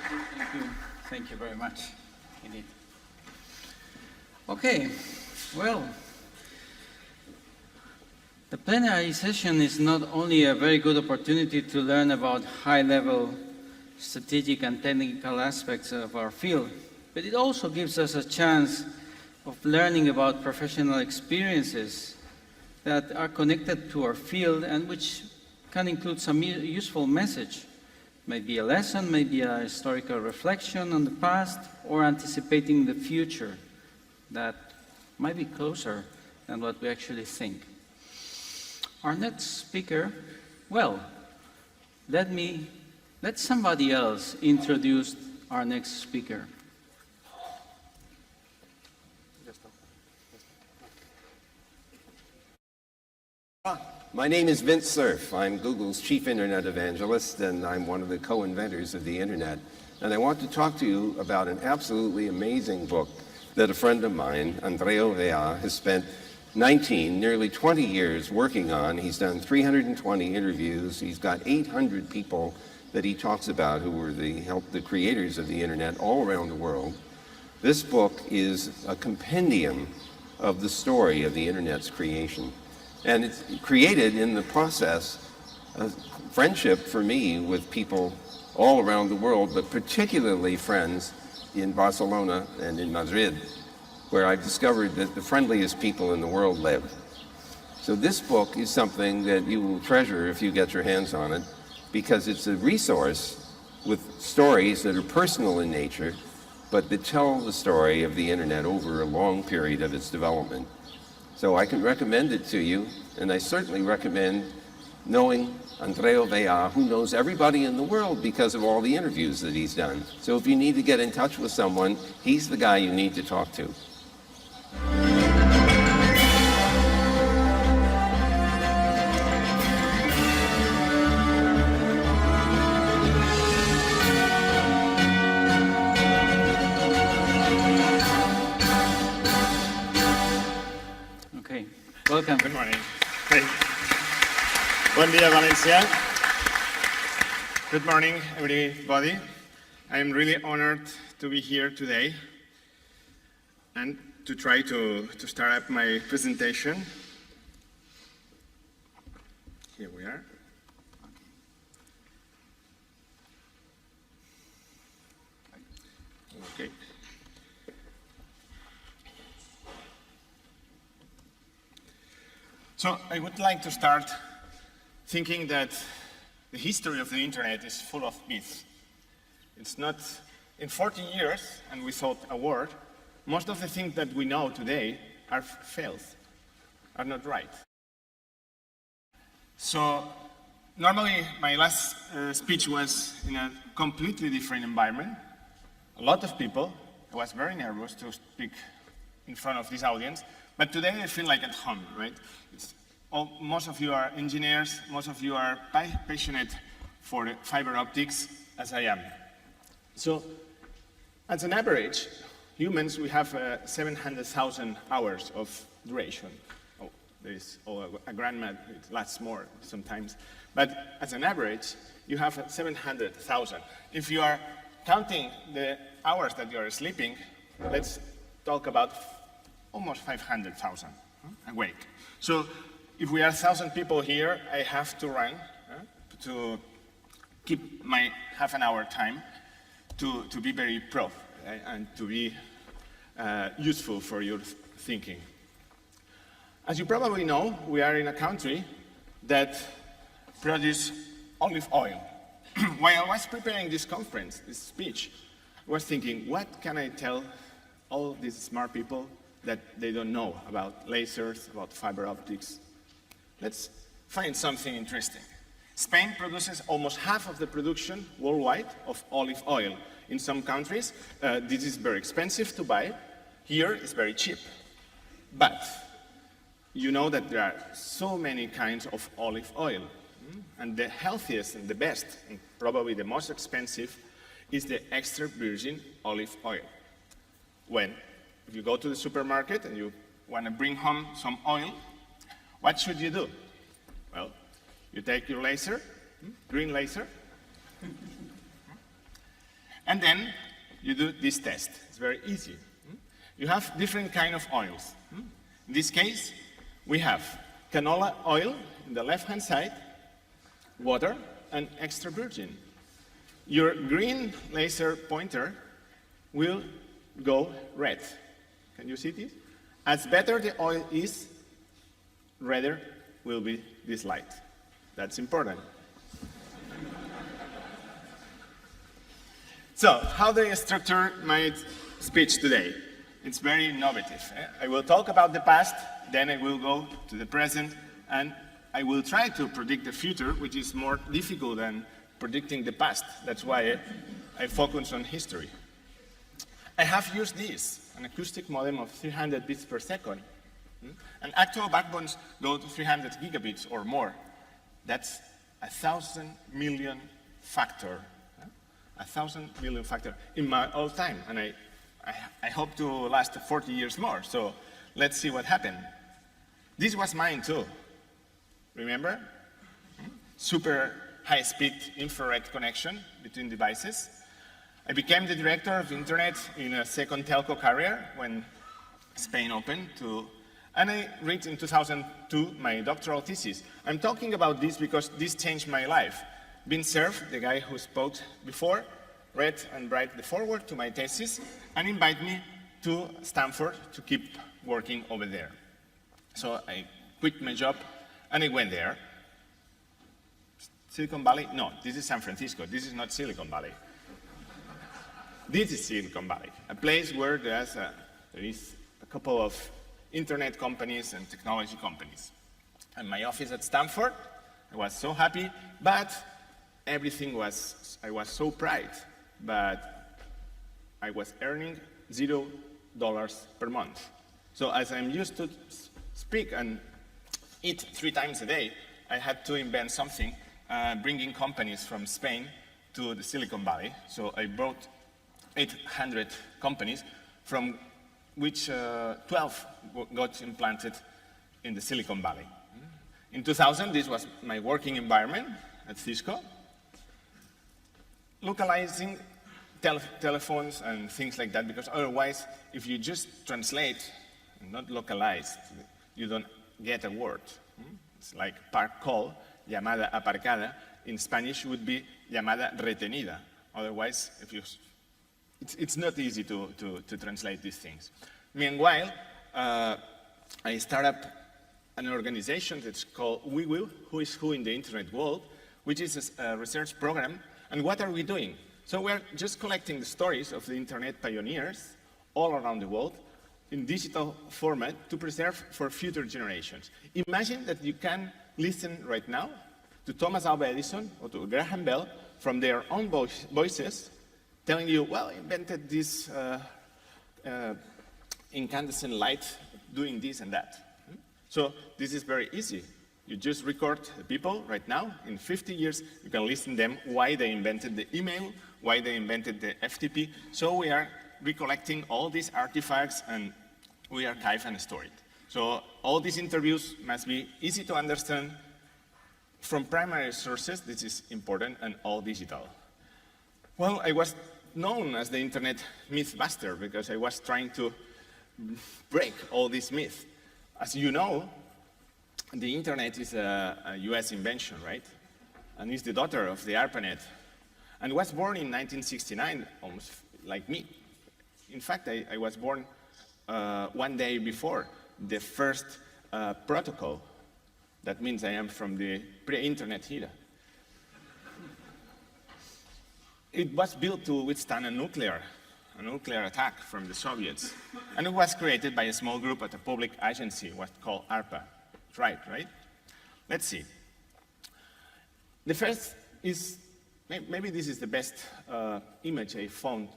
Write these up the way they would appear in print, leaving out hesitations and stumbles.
Thank you. Thank you very much, indeed. Okay, well, the plenary session is not only a very good opportunity to learn about high-level strategic and technical aspects of our field, but it also gives us a chance of learning about professional experiences that are connected to our field and which can include some useful message. Maybe a lesson, maybe a historical reflection on the past, or anticipating the future that might be closer than what we actually think. Our next speaker, well, let somebody else introduce our next speaker. My name is Vince Cerf. I'm Google's chief internet evangelist, and I'm one of the co-inventors of the internet. And I want to talk to you about an absolutely amazing book that a friend of mine, Andrea Vea, has spent nearly 20 years working on. He's done 320 interviews. He's got 800 people that he talks about who were the creators of the internet all around the world. This book is a compendium of the story of the internet's creation. And it's created in the process a friendship for me with people all around the world, but particularly friends in Barcelona and in Madrid, where I discovered that the friendliest people in the world live. So this book is something that you will treasure if you get your hands on it, because it's a resource with stories that are personal in nature, but that tell the story of the internet over a long period of its development. So I can recommend it to you, and I certainly recommend knowing Andrea Vea, who knows everybody in the world because of all the interviews that he's done. So if you need to get in touch with someone, he's the guy you need to talk to. Welcome. Good morning. Hey. Buen día, Valencia. Good morning, everybody. I am really honored to be here today and to try to start up my presentation. Here we are. Okay. So I would like to start thinking that the history of the internet is full of myths. It's not, in 40 years, and without a word, most of the things that we know today are fails, are not right. So normally my last speech was in a completely different environment. A lot of people, I was very nervous to speak in front of this audience, but today I feel like at home, right? Most of you are engineers, most of you are passionate for the fiber optics, as I am. So, as an average, humans, we have 700,000 hours of duration. Oh, there is a grandma, it lasts more sometimes. But as an average, you have 700,000. If you are counting the hours that you are sleeping, let's talk about almost 500,000 awake. So if we are 1,000 people here, I have to run to keep my half an hour time to be very pro and to be useful for your thinking. As you probably know, we are in a country that produces olive oil. While I was preparing this conference, this speech, I was thinking, what can I tell all these smart people that they don't know about lasers, about fiber optics? Let's find something interesting. Spain produces almost half of the production worldwide of olive oil. In some countries, this is very expensive to buy. Here, it's very cheap. But you know that there are so many kinds of olive oil. And the healthiest and the best, and probably the most expensive, is the extra virgin olive oil. If you go to the supermarket and you want to bring home some oil, what should you do? Well, you take your laser, green laser, And then you do this test. It's very easy. You have different kind of oils. In this case, we have canola oil in the left-hand side, water, and extra virgin. Your green laser pointer will go red. Can you see this? As better the oil is, redder will be this light. That's important. So, how do I structure my speech today? It's very innovative. I will talk about the past, then I will go to the present, and I will try to predict the future, which is more difficult than predicting the past. That's why I focus on history. I have used this, an acoustic modem of 300 bits per second. And actual backbones go to 300 gigabits or more. That's 1,000 million factor. 1,000 million factor in my old time. And I hope to last 40 years more. So let's see what happened. This was mine too. Remember? Super high-speed infrared connection between devices. I became the director of internet in a second telco carrier when Spain opened and I read in 2002 my doctoral thesis. I'm talking about this because this changed my life. Vint Cerf, the guy who spoke before, read and wrote the foreword to my thesis and invited me to Stanford to keep working over there. So I quit my job and I went there. Silicon Valley? No, this is San Francisco. This is not Silicon Valley. This is Silicon Valley, a place where there is a couple of internet companies and technology companies. And my office at Stanford, I was so happy, but I was so proud, but I was earning $0 per month. So as I'm used to speak and eat 3 times a day, I had to invent something, bringing companies from Spain to the Silicon Valley. So I brought 800 companies, from which 12 got implanted in the Silicon Valley. In 2000, this was my working environment at Cisco, localizing telephones and things like that, because otherwise, if you just translate and not localize, you don't get a word. It's like park call, llamada aparcada, in Spanish would be llamada retenida. Otherwise, it's not easy to translate these things. Meanwhile, I started up an organization that's called We Will, Who is Who in the Internet World, which is a research program. And what are we doing? So we're just collecting the stories of the internet pioneers all around the world in digital format to preserve for future generations. Imagine that you can listen right now to Thomas Alva Edison or to Graham Bell from their own voices telling you, well, I invented this incandescent light doing this and that. So this is very easy. You just record the people right now. In 50 years, you can listen to them why they invented the email, why they invented the FTP. So we are recollecting all these artifacts and we archive and store it. So all these interviews must be easy to understand from primary sources. This is important, and all digital. Well, I was known as the internet mythbuster because I was trying to break all these myths. As you know, the internet is a US invention, right? And it's the daughter of the ARPANET. And was born in 1969, almost like me. In fact, I was born one day before the first protocol. That means I am from the pre-internet era. It was built to withstand a nuclear attack from the Soviets. And it was created by a small group at a public agency, what's called ARPA. Right? Let's see. The first is, maybe this is the best image I found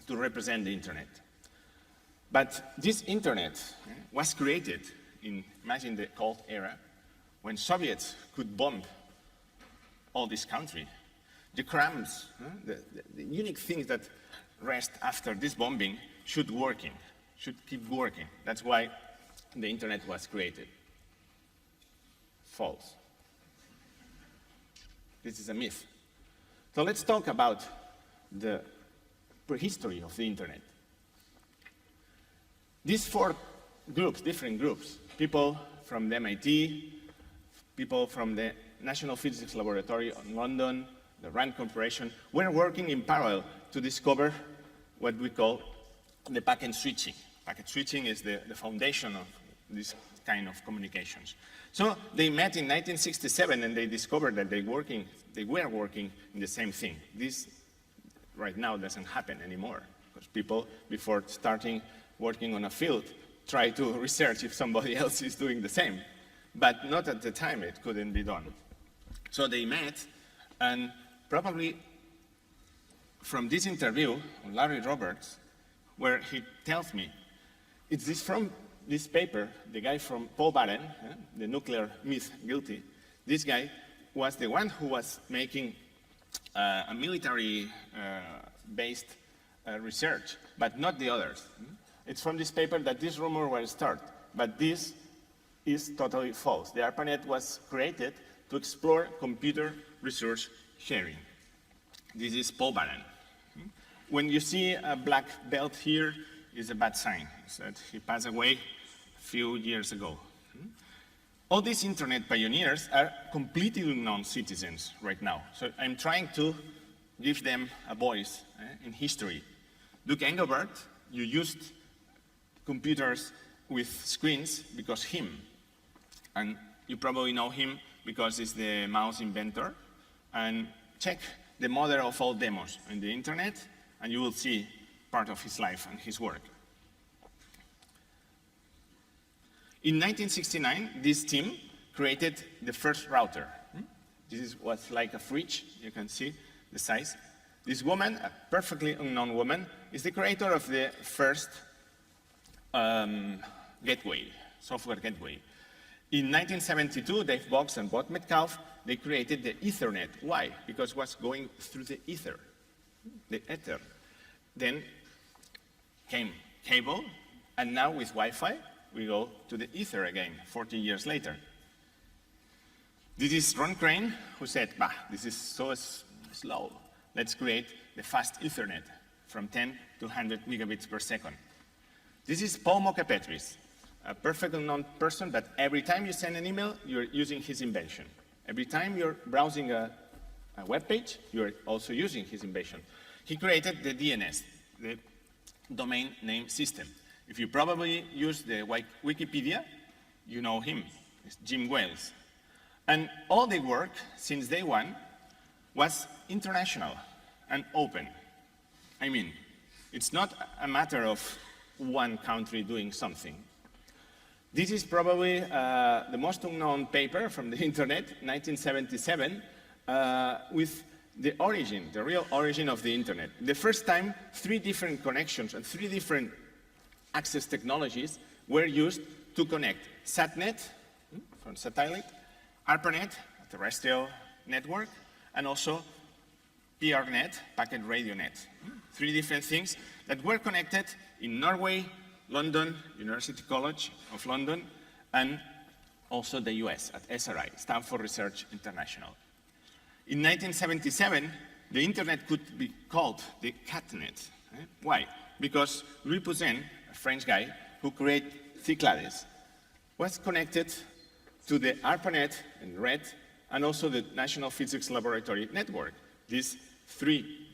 to represent the internet. But this internet was created in, imagine the Cold Era, when Soviets could bomb all this country. The crumbs, the unique things that rest after this bombing should keep working. That's why the internet was created. False. This is a myth. So let's talk about the prehistory of the internet. These four groups, different groups, people from the MIT, people from the National Physics Laboratory in London, the RAND Corporation, were working in parallel to discover what we call the packet switching. Packet switching is the foundation of this kind of communications. So they met in 1967 and they discovered that they were working in the same thing. This right now doesn't happen anymore because people, before starting working on a field, try to research if somebody else is doing the same. But not at the time, it couldn't be done. So they met, and probably from this interview on Larry Roberts, where he tells me, it's this from this paper, the guy from Paul Barron, the nuclear myth guilty, this guy was the one who was making a military-based research, but not the others. It's from this paper that this rumor was started, but this is totally false. The ARPANET was created to explore computer resource sharing. This is Paul Barron. When you see a black belt here, it's a bad sign. It's that he passed away a few years ago. All these internet pioneers are completely unknown citizens right now. So I'm trying to give them a voice in history. Duke Engelbart, you used computers with screens because him. And you probably know him because he's the mouse inventor. And check the mother of all demos on the internet, and you will see part of his life and his work. In 1969, this team created the first router. This was like a fridge. You can see the size. This woman, a perfectly unknown woman, is the creator of the first gateway, software gateway. In 1972, Dave Boggs and Bob Metcalfe, they created the Ethernet. Why? Because it was going through the ether, the ether. Then came cable, and now with Wi-Fi, we go to the ether again, 40 years later. This is Ron Crane, who said, bah, this is so slow. Let's create the fast Ethernet from 10 to 100 megabits per second. This is Paul Moka-Petris, a perfectly unknown person, but every time you send an email, you're using his invention. Every time you're browsing a web page, you're also using his invention. He created the DNS, the domain name system. If you probably use the Wikipedia, you know him. It's Jim Wales. And all the work since day one was international and open. I mean, it's not a matter of one country doing something. This is probably the most unknown paper from the internet, 1977, with the origin, the real origin of the internet. The first time, 3 different connections and 3 different access technologies were used to connect SATnet, from satellite, ARPANET, a terrestrial network, and also PRNet, packet radio net. 3 different things that were connected in Norway, London, University College of London, and also the US at SRI, Stanford Research International. In 1977, the internet could be called the CatNet. Why? Because Louis Poussin, a French guy who created Cyclades, was connected to the ARPANET and RED, and also the National Physics Laboratory network. These 3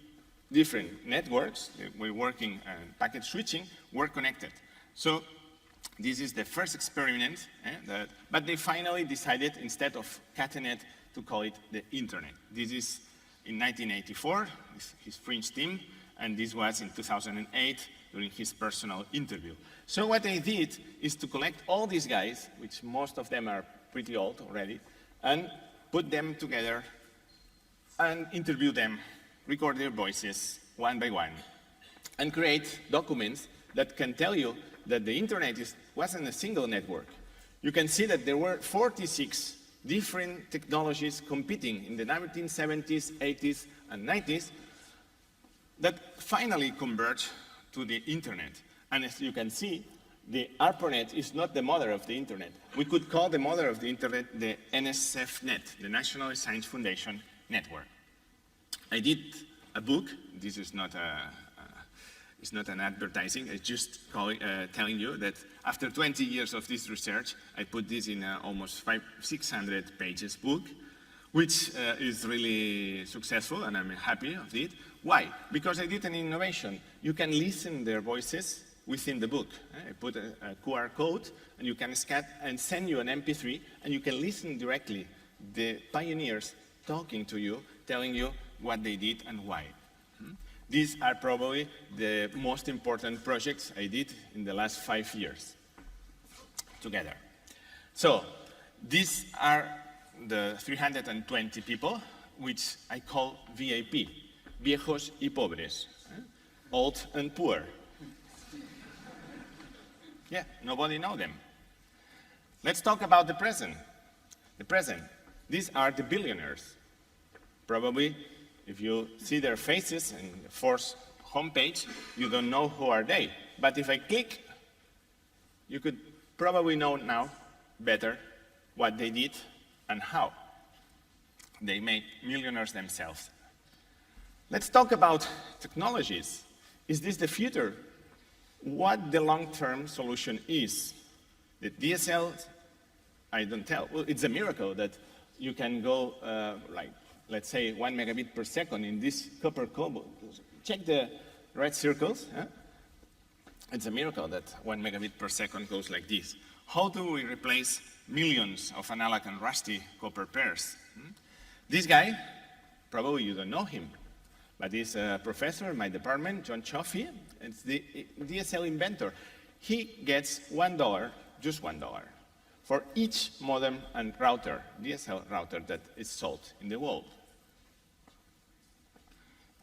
different networks that were working and packet switching were connected. So this is the first experiment, but they finally decided, instead of CatNet, to call it the internet. This is in 1984, his French team, and this was in 2008 during his personal interview. So what they did is to collect all these guys, which most of them are pretty old already, and put them together and interview them, record their voices one by one, and create documents that can tell you that the internet wasn't a single network. You can see that there were 46 different technologies competing in the 1970s, 80s, and 90s that finally converged to the internet. And as you can see, the ARPANET is not the mother of the internet. We could call the mother of the internet the NSFNet, the National Science Foundation Network. I did a book. This is not It's not an advertising. It's just telling you that after 20 years of this research, I put this in almost 600 pages book, which is really successful, and I'm happy of it. Why? Because I did an innovation. You can listen their voices within the book. I put a QR code, and you can scan and send you an MP3, and you can listen directly. The pioneers talking to you, telling you what they did and why. These are probably the most important projects I did in the last 5 years together. So these are the 320 people, which I call VIP, viejos y pobres, old and poor. Yeah, nobody knows them. Let's talk about the present. The present. These are the billionaires. Probably, if you see their faces in the Force homepage, you don't know who are they. But if I click, you could probably know now better what they did and how. They made millionaires themselves. Let's talk about technologies. Is this the future? What the long-term solution is? The DSL, I don't tell. Well, it's a miracle that you can go let's say 1 megabit per second in this copper cable. Check the red circles. Huh? It's a miracle that 1 megabit per second goes like this. How do we replace millions of analog and rusty copper pairs? This guy, probably you don't know him, but he's a professor in my department, John Chaffee. It's the DSL inventor. He gets $1, just $1, for each modem and router, DSL router that is sold in the world.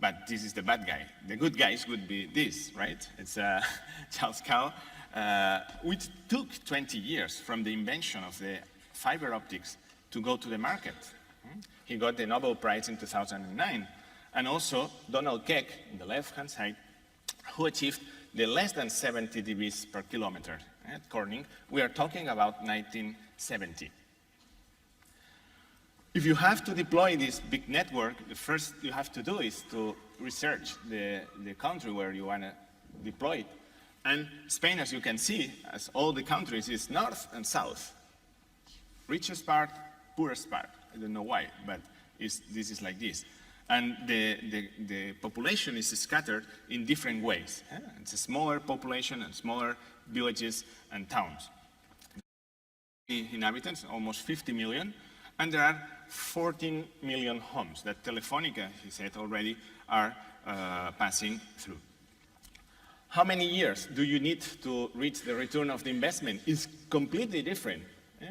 But this is the bad guy. The good guys would be this, right? It's Charles Cow, which took 20 years from the invention of the fiber optics to go to the market. He got the Nobel Prize in 2009. And also Donald Keck, in the left-hand side, who achieved the less than 70 dBs per kilometer at Corning. We are talking about 1970. If you have to deploy this big network, the first you have to do is to research the country where you want to deploy it. And Spain, as you can see, as all the countries, is north and south. Richest part, poorest part. I don't know why, but this is like this. And the population is scattered in different ways. It's a smaller population and smaller villages and towns. Inhabitants, almost 50 million, and there are 14 million homes that Telefonica, he said already, are passing through. How many years do you need to reach the return of the investment? It's completely different.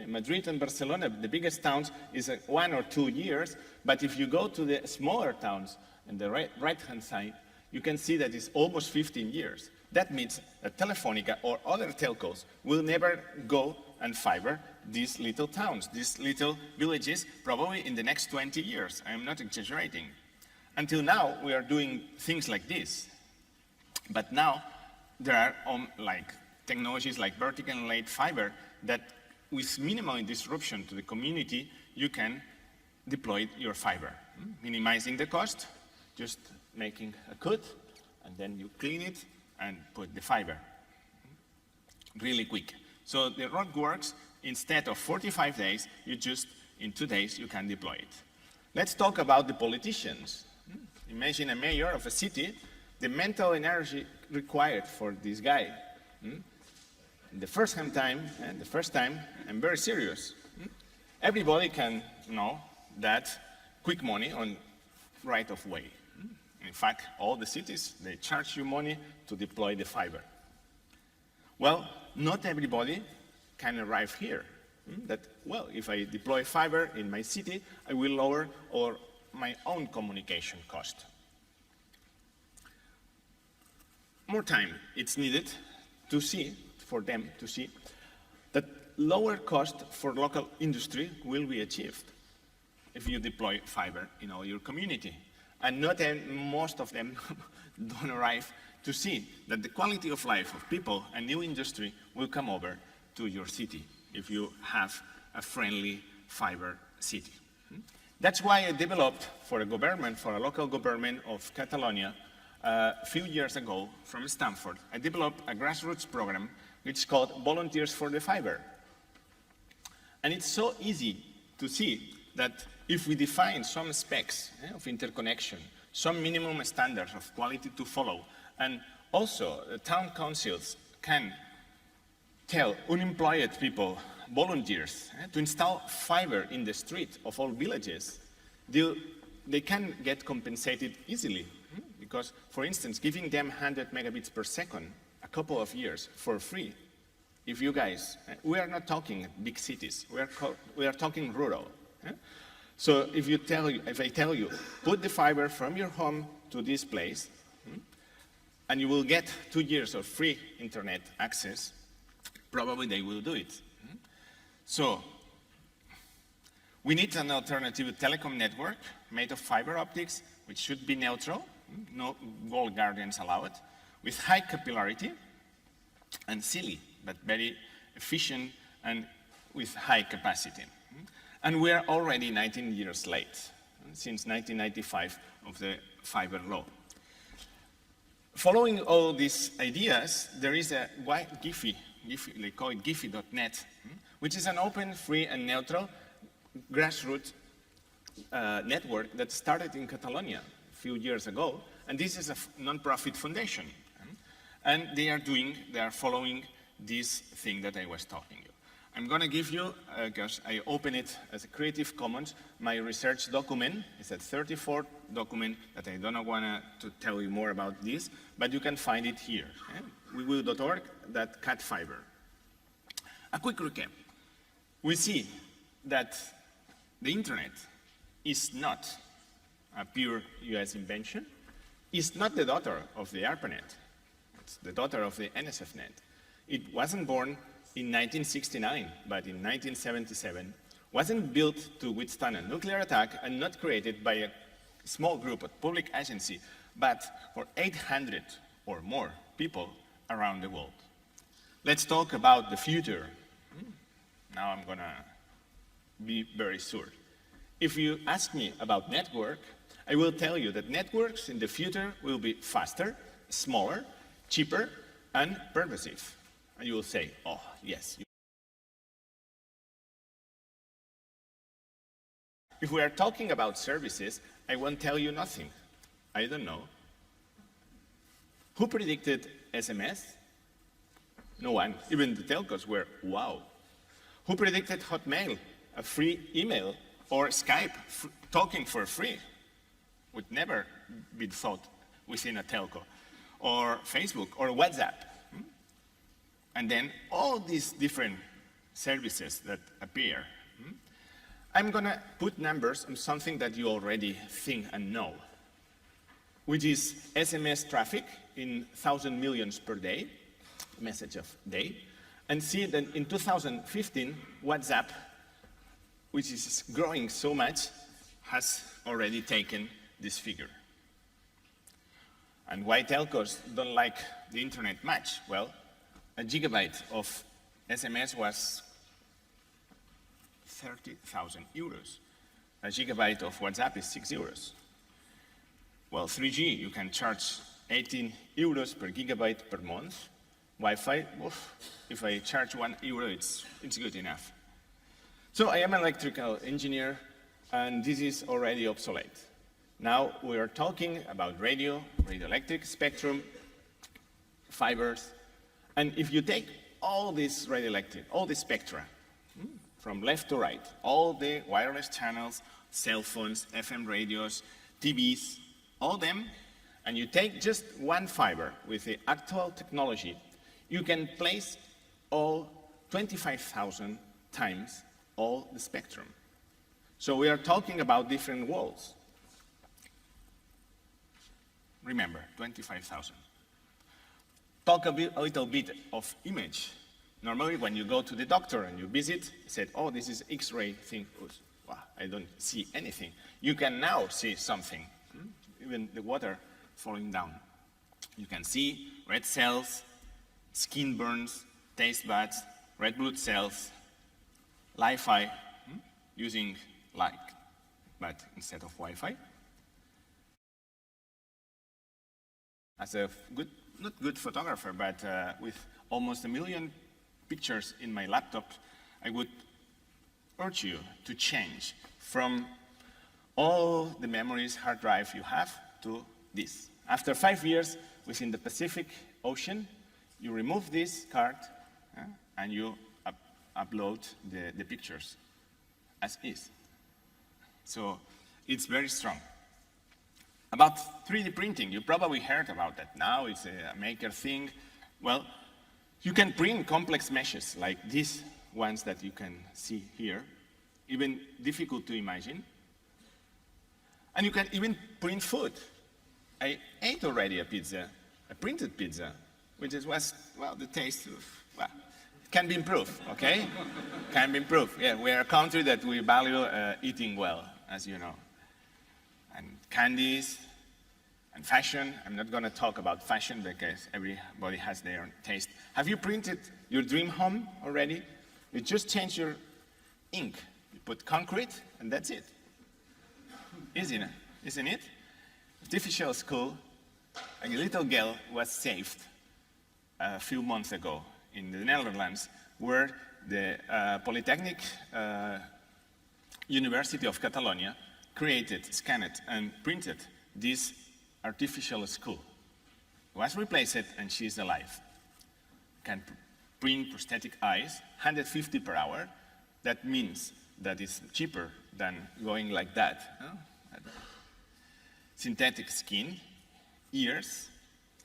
Madrid and Barcelona, the biggest towns, is 1 or 2 years, but if you go to the smaller towns on the right-hand side, you can see that it's almost 15 years. That means that Telefonica or other telcos will never go and fiber these little towns, these little villages, probably in the next 20 years. I'm not exaggerating. Until now, we are doing things like this. But now, there are technologies like vertical laid fiber that with minimal disruption to the community, you can deploy your fiber, minimizing the cost, just making a cut, and then you clean it and put the fiber. Really quick. So the road works, instead of 45 days, in 2 days, you can deploy it. Let's talk about the politicians. Imagine a mayor of a city, the mental energy required for this guy. The first time, I'm very serious. Everybody can know that quick money on right of way. In fact, all the cities, they charge you money to deploy the fiber. Well, not everybody can arrive here. If I deploy fiber in my city, I will lower my own communication cost. More time it's needed for them to see that lower cost for local industry will be achieved if you deploy fiber in all your community. And most of them don't arrive to see that the quality of life of people and new industry will come over to your city if you have a friendly fiber city. That's why I developed for a local government of Catalonia, a few years ago from Stanford, I developed a grassroots program which is called Volunteers for the Fiber. And it's so easy to see that if we define some specs of interconnection, some minimum standards of quality to follow, and also the town councils can tell unemployed people, volunteers, to install fiber in the street of all villages, they can get compensated easily. Because, for instance, giving them 100 megabits per second, a couple of years for free, if you guys, we are not talking big cities, we are talking rural. So if I tell you, put the fiber from your home to this place, and you will get 2 years of free internet access, probably they will do it. So we need an alternative telecom network made of fiber optics, which should be neutral, no walled gardens allowed, with high capillarity and silly, but very efficient and with high capacity. And we are already 19 years late, since 1995 of the fiber law. Following all these ideas, there is a Giphy, they call it Giphy.net, which is an open, free, and neutral grassroots network that started in Catalonia a few years ago, and this is a non-profit foundation. And they are following this thing that I was talking you. I'm going to give you, because I open it as a Creative Commons, my research document. It's a 34 document that I don't want to tell you more about this, but you can find it here. Wiwill.org, that cat fiber. A quick recap. We see that the internet is not a pure US invention. It's not the daughter of the ARPANET. It's the daughter of the NSFNet. It wasn't born in 1969, but in 1977, wasn't built to withstand a nuclear attack and not created by a small group of public agency, but for 800 or more people around the world. Let's talk about the future. Now I'm gonna be very sure. If you ask me about network, I will tell you that networks in the future will be faster, smaller, cheaper, and pervasive. And you will say, oh, yes. If we are talking about services, I won't tell you nothing. I don't know. Who predicted SMS? No one. Even the telcos were, wow. Who predicted Hotmail, a free email, or Skype, talking for free? Would never be thought within a telco. Or Facebook, or WhatsApp. And then all these different services that appear. I'm going to put numbers on something that you already think and know, which is SMS traffic in 1,000 millions per day, message of day, and see that in 2015, WhatsApp, which is growing so much, has already taken this figure. And why telcos don't like the internet much? Well, a gigabyte of SMS was 30,000 euros. A gigabyte of WhatsApp is 6 euros. Well, 3G, you can charge 18 euros per gigabyte per month. Wi-Fi, if I charge 1 euro, it's good enough. So I am an electrical engineer, and this is already obsolete. Now we are talking about radio, radioelectric spectrum, fibers, and if you take all this radioelectric, all the spectra, from left to right, all the wireless channels, cell phones, FM radios, TVs, all them, and you take just one fiber with the actual technology, you can place all 25,000 times all the spectrum. So we are talking about different worlds. Remember, 25,000. Talk a little bit of image. Normally, when you go to the doctor and you visit, you said, oh, this is X-ray thing. Wow, I don't see anything. You can now see something, even the water falling down. You can see red cells, skin burns, taste buds, red blood cells, Li-Fi, using light, but instead of Wi-Fi. as a good, not good photographer, but with almost 1 million pictures in my laptop, I would urge you to change from all the memories hard drive you have to this. After 5 years within the Pacific Ocean, you remove this card and you upload the pictures as is. So it's very strong. About 3D printing, you probably heard about that. Now it's a maker thing. Well, you can print complex meshes like these ones that you can see here, even difficult to imagine. And you can even print food. I ate already a pizza, a printed pizza, which was, well, the taste of, well, can be improved, okay? Can be improved. Yeah, we're a country that we value eating well, as you know. And candies, and fashion. I'm not going to talk about fashion because everybody has their own taste. Have you printed your dream home already? You just change your ink. You put concrete, and that's it. Isn't it? Artificial school, a little girl was saved a few months ago in the Netherlands, where the Polytechnic University of Catalonia created, scanned, and printed this artificial skull. Was replaced, and she's alive. Can print prosthetic eyes, 150 per hour. That means that it's cheaper than going like that. Synthetic skin, ears,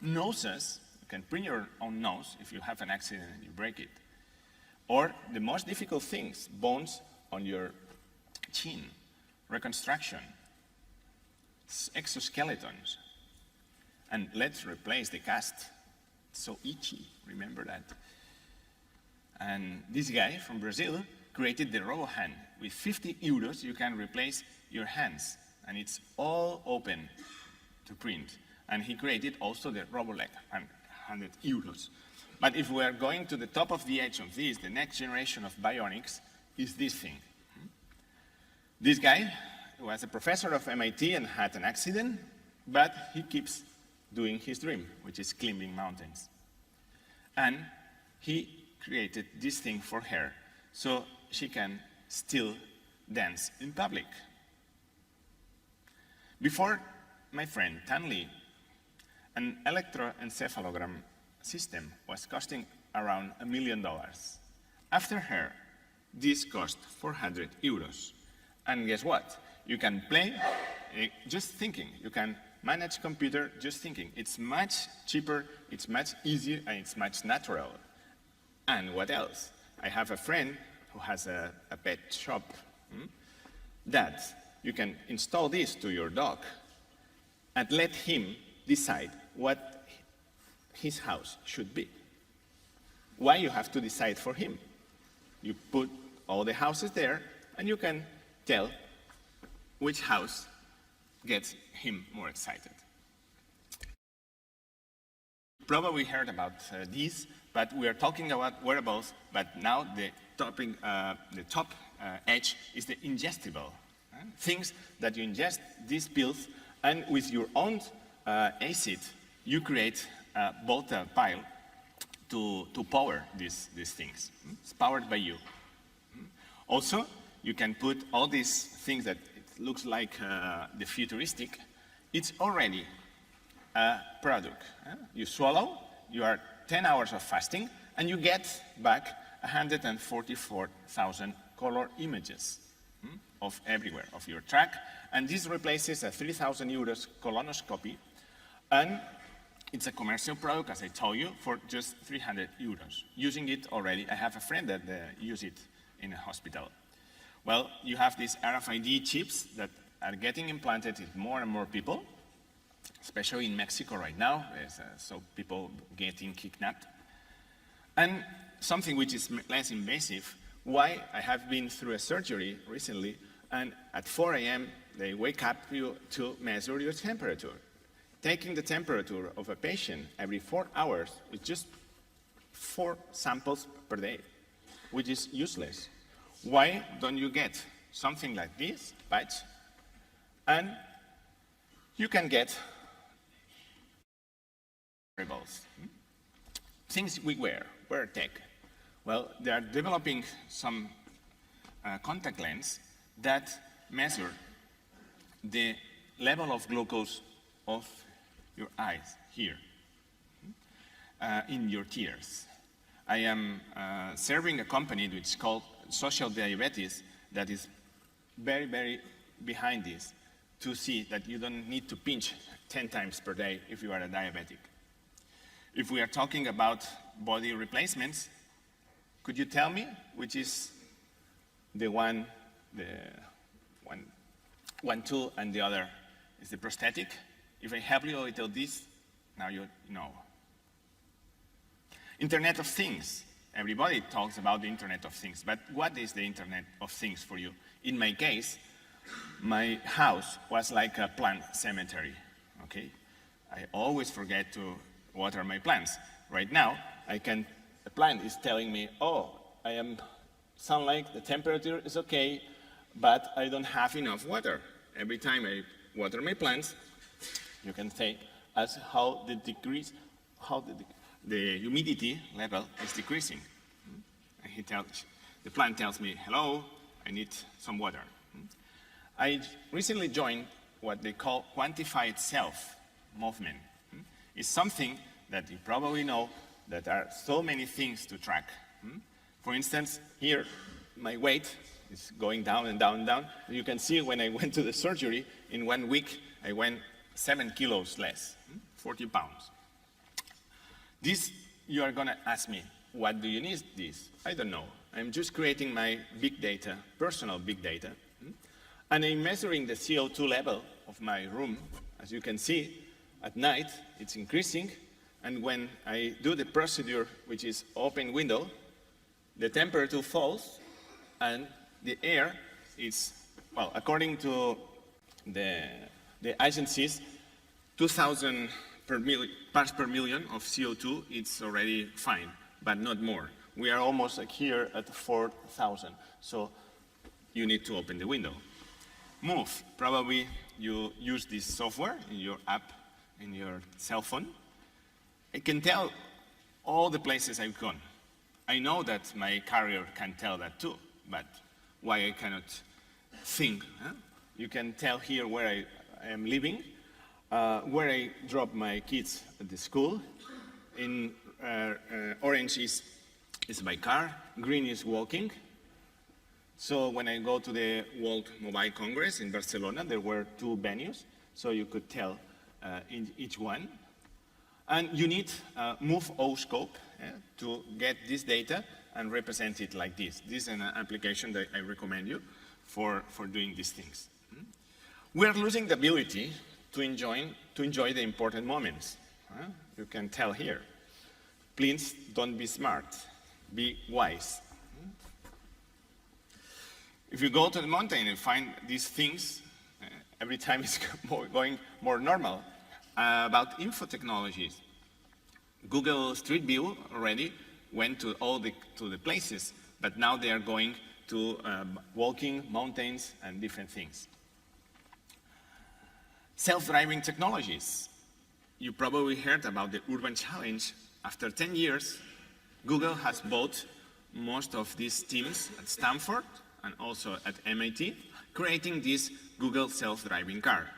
noses. You can print your own nose if you have an accident and you break it. Or the most difficult things, bones on your chin, reconstruction, exoskeletons. And let's replace the cast. It's so itchy, remember that. And this guy from Brazil created the RoboHand. With 50 euros, you can replace your hands. And it's all open to print. And he created also the RoboLeg, 100 euros. But if we are going to the top of the edge of this, the next generation of bionics is this thing. This guy was a professor of MIT and had an accident, but he keeps doing his dream, which is climbing mountains. And he created this thing for her, so she can still dance in public. Before my friend Tan Lee, an electroencephalogram system was costing around $1 million. After her, this cost 400 euros. And guess what? You can play just thinking. You can manage computer just thinking. It's much cheaper, it's much easier, and it's much natural. And what else? I have a friend who has a pet shop that you can install this to your dog and let him decide what his house should be. Why you have to decide for him? You put all the houses there, and you can tell which house gets him more excited. Probably heard about these, but we are talking about wearables, but now the top edge is the ingestible. Things that you ingest, these pills, and with your own acid, you create a volta pile to power these things. It's powered by you. Also, you can put all these things that it looks like the futuristic. It's already a product. You swallow, you are 10 hours of fasting, and you get back 144,000 color images of everywhere, of your track. And this replaces a 3,000 euros colonoscopy. And it's a commercial product, as I told you, for just 300 euros. Using it already, I have a friend that uses it in a hospital. Well, you have these RFID chips that are getting implanted in more and more people, especially in Mexico right now. So people getting kidnapped. And something which is less invasive, why I have been through a surgery recently, and at 4 a.m. they wake up you to measure your temperature. Taking the temperature of a patient every 4 hours is just 4 samples per day, which is useless. Why don't you get something like this patch, and you can get wearables. Things we wear tech. Well, they are developing some contact lens that measure the level of glucose of your eyes here, in your tears. I am serving a company which is called Social Diabetes that is very, very behind this to see that you don't need to pinch 10 times per day if you are a diabetic. If we are talking about body replacements, could you tell me which is the one tool and the other is the prosthetic? If I help you a little this, now you know. Internet of Things. Everybody talks about the Internet of Things, but what is the Internet of Things for you? In my case, my house was like a plant cemetery, okay? I always forget to water my plants. Right now, the plant is telling me, oh, I am sunlight, the temperature is okay, but I don't have enough water. Every time I water my plants, you can say as how the humidity level is decreasing. And the plant tells me, hello, I need some water. I recently joined what they call quantified self movement. It's something that you probably know that are so many things to track. For instance, here, my weight is going down and down and down. You can see when I went to the surgery, in 1 week, I went 7 kilos less, 40 pounds. This, you are gonna ask me, what do you need this? I don't know. I'm just creating my big data, personal big data, and I'm measuring the CO2 level of my room. As you can see, at night, it's increasing, and when I do the procedure, which is open window, the temperature falls, and the air is, well, according to the agencies, 2,000 parts per million of CO2, it's already fine, but not more. We are almost like here at 4,000, so you need to open the window. Move, probably you use this software in your app, in your cell phone. I can tell all the places I've gone. I know that my carrier can tell that too, but why I cannot think? Huh? You can tell here where I am living, where I drop my kids at the school. In orange is my car, green is walking. So when I go to the World Mobile Congress in Barcelona, there were 2 venues, so you could tell in each one. And you need Move O-scope to get this data and represent it like this. This is an application that I recommend you for doing these things. We are losing the ability to enjoy the important moments. You can tell here. Please don't be smart, be wise. If you go to the mountain and find these things, every time it's going more normal. About info technologies, Google Street View already went to all the places, but now they are going to walking, mountains, and different things. Self-driving technologies. You probably heard about the Urban Challenge. After 10 years, Google has bought most of these teams at Stanford and also at MIT, creating this Google self-driving car.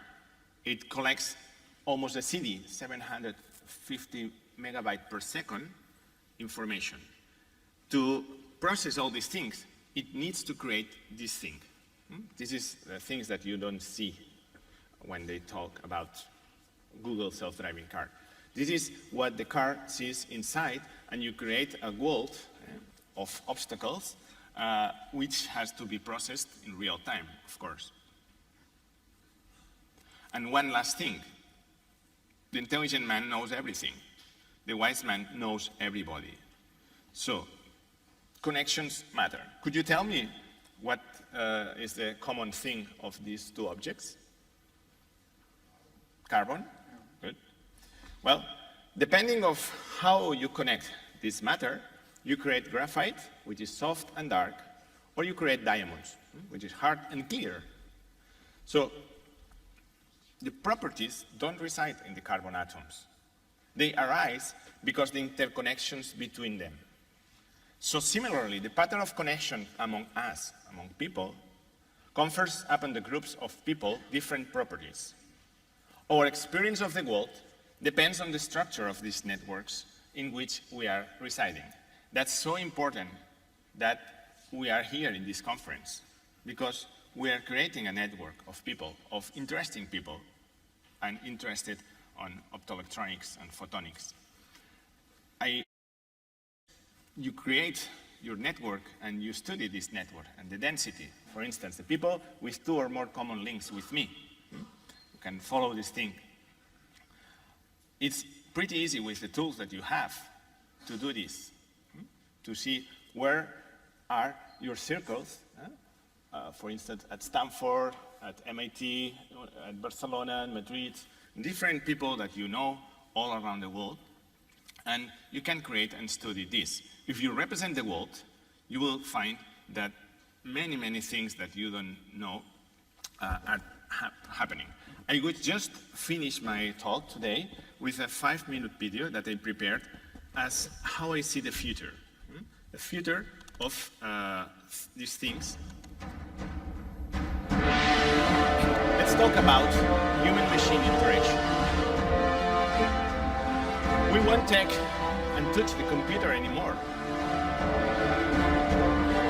It collects almost a city, 750 megabytes per second information. To process all these things, it needs to create this thing. This is the things that you don't see when they talk about Google self-driving car. This is what the car sees inside, and you create a world of obstacles which has to be processed in real time, of course. And one last thing. The intelligent man knows everything. The wise man knows everybody. So, connections matter. Could you tell me what is the common thing of these 2 objects? Carbon? Good. Well, depending on how you connect this matter, you create graphite, which is soft and dark, or you create diamonds, which is hard and clear. So, the properties don't reside in the carbon atoms. They arise because the interconnections between them. So similarly, the pattern of connection among us, among people, confers upon the groups of people different properties. Our experience of the world depends on the structure of these networks in which we are residing. That's so important that we are here in this conference, because we are creating a network of people, of interesting people, and interested on optoelectronics and photonics. You create your network and you study this network and the density. For instance, the people with 2 or more common links with me, you can follow this thing. It's pretty easy with the tools that you have to do this, to see where are your circles, for instance, at Stanford, at MIT, at Barcelona, and Madrid, different people that you know all around the world, and you can create and study this. If you represent the world, you will find that many, many things that you don't know are happening. I would just finish my talk today with a 5-minute video that I prepared as how I see the future. The future of these things. Let's talk about human-machine interaction. We won't take and touch the computer anymore.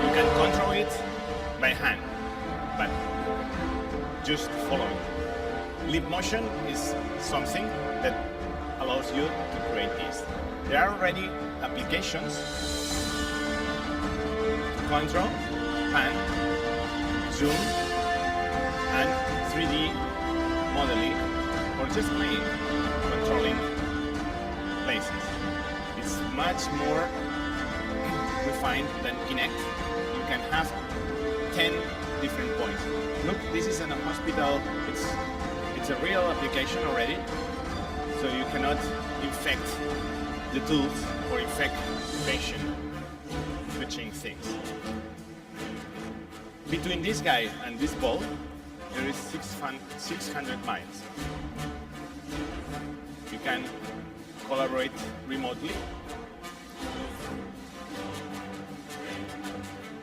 You can control it by hand, but just follow it. Leap motion is something that allows you to create this. There are already applications to control, pan, zoom, and 3D modeling, or just playing, controlling places. It's much more refined than Kinect. You can have 10 different points. Look, this is in a hospital. It's a real application already, so you cannot infect the tools or infect the patient switching things. Between this guy and this ball, there is 600 miles. You can collaborate remotely,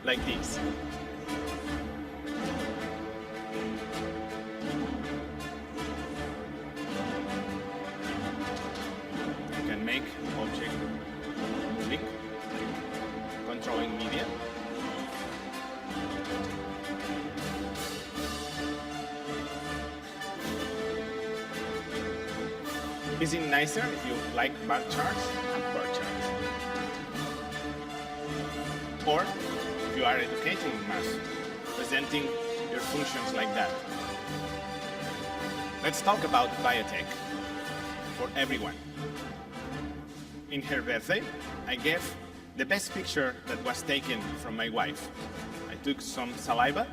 like this. You can make object moving, controlling media. Is it nicer if you like bar charts? Have bar charts. Or if you are educating math, presenting your functions like that. Let's talk about biotech for everyone. In her birthday, I gave the best picture that was taken from my wife. I took some saliva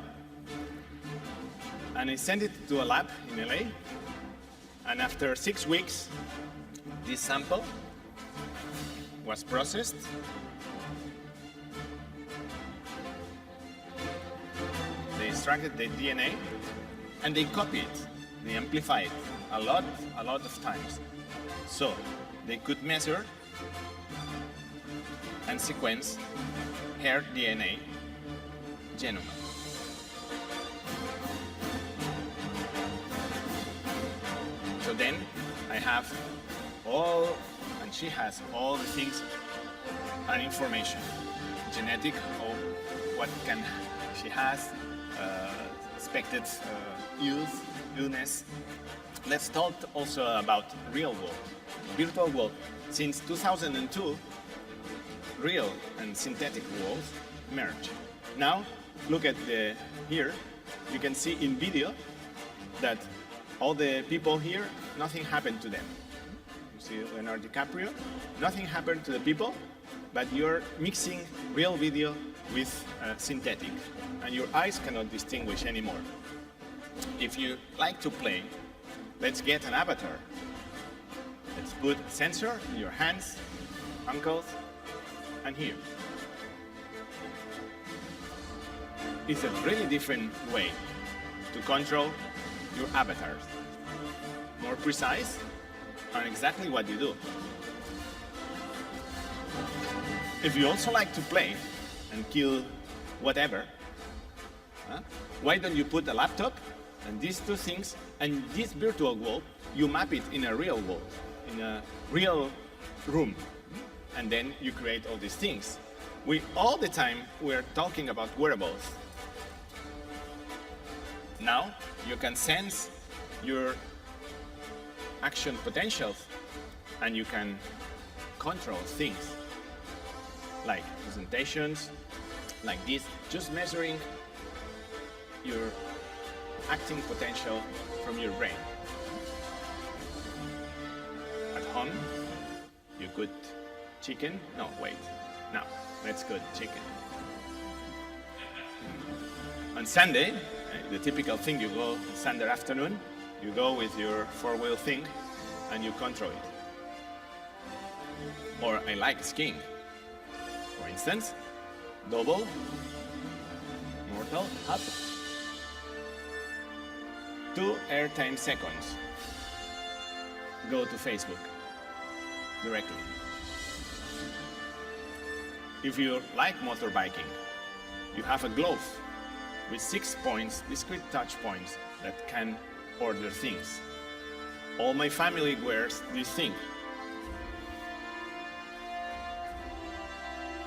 and I sent it to a lab in LA. And after 6 weeks, this sample was processed. They extracted the DNA and they copied it. They amplified it a lot of times. So they could measure and sequence her DNA genome. So then I have all, and she has all the things and information, genetic, or what can she has, expected illness. Let's talk also about real world, virtual world. Since 2002, real and synthetic worlds merge. Now, look at here, you can see in video that all the people here, nothing happened to them. You see Leonardo DiCaprio, nothing happened to the people, but you're mixing real video with synthetic, and your eyes cannot distinguish anymore. If you like to play, let's get an avatar. Let's put a sensor in your hands, ankles, and here. It's a really different way to control your avatars. More precise, are exactly what you do. If you also like to play and kill whatever, why don't you put a laptop and these two things and this virtual world, you map it in a real world, in a real room, and then you create all these things. All the time we're talking about wearables. Now you can sense your action potentials and you can control things like presentations, like this, just measuring your acting potential from your brain. At home, you could chicken. No, wait. Now, let's cook chicken. On Sunday, the typical thing, you go Sunday afternoon, you go with your four-wheel thing and you control it. Or I like skiing. For instance, double, mortal, hop. 2 airtime seconds. Go to Facebook directly. If you like motorbiking, you have a glove with 6 points, discrete touch points that can order things. All my family wears this thing.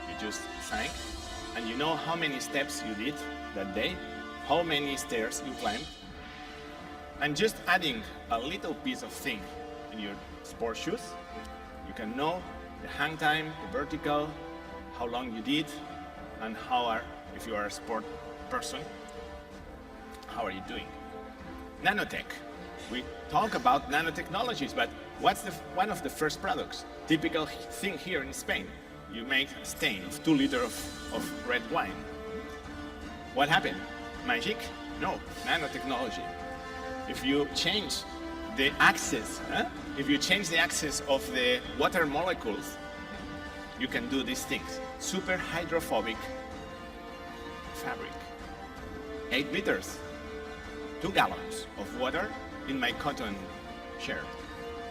You just sign, and you know how many steps you did that day, how many stairs you climbed, and just adding a little piece of thing in your sport shoes, you can know the hang time, the vertical, how long you did, and if you are a sport person, how are you doing? Nanotech. We talk about nanotechnologies, but what's one of the first products? Typical thing here in Spain. You make a stain of 2 liters of red wine. What happened? Magic? No, nanotechnology. If you change the axis, if you change the axis of the water molecules, you can do these things. Super hydrophobic fabric. 8 liters, 2 gallons of water in my cotton shirt.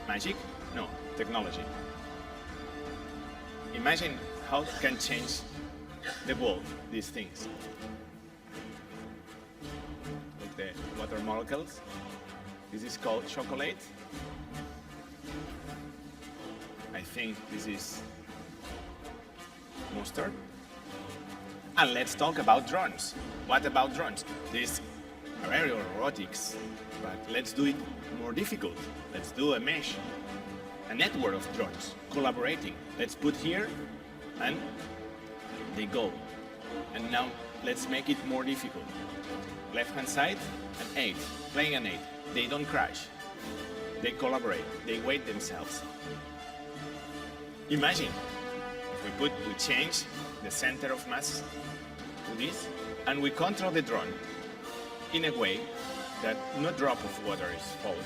Magic? No, technology. Imagine how it can change the world, these things. Look, the water molecules. This is called chocolate. I think this is mustard. And let's talk about drones. What about drones? These are aerial robotics, but let's do it more difficult. Let's do a mesh, a network of drones collaborating. Let's put here, and they go. And now let's make it more difficult. Left-hand side, an 8, playing an 8. They don't crash. They collaborate. They weight themselves. Imagine if we change the center of mass to this, and we control the drone in a way that no drop of water is falling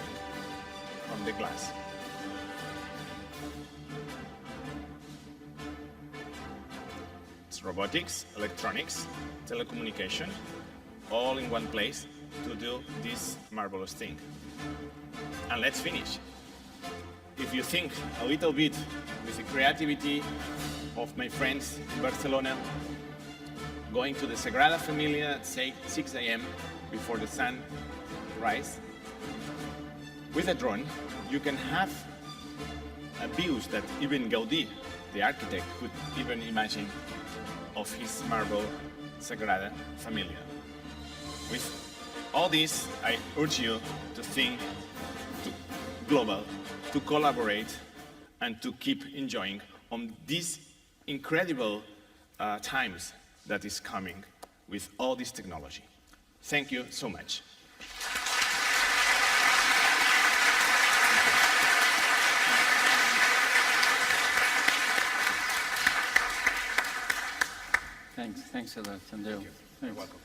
from the glass. It's robotics, electronics, telecommunication, all in one place to do this marvelous thing. And let's finish. If you think a little bit with the creativity of my friends in Barcelona, going to the Sagrada Familia at 6 a.m. before the sun rises, with a drone, you can have views that even Gaudí, the architect, could even imagine of his marble Sagrada Familia. With all this, I urge you to think global, to collaborate, and to keep enjoying on these incredible times that is coming with all this technology. Thank you so much. Thanks a lot, Andrew. You're welcome.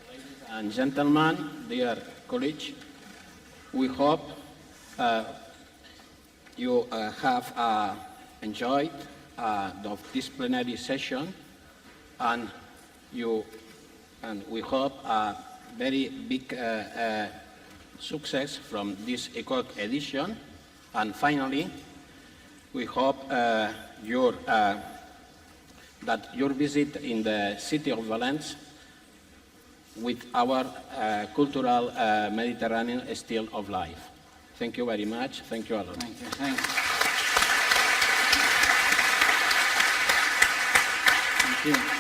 Ladies and gentlemen, dear colleagues, we hope you have enjoyed this plenary session, and we hope a very big success from this Ecoc edition. And finally, we hope that your visit in the city of Valence with our cultural Mediterranean style of life. Thank you very much. Thank you a lot. Thank you. Thanks. Thank you.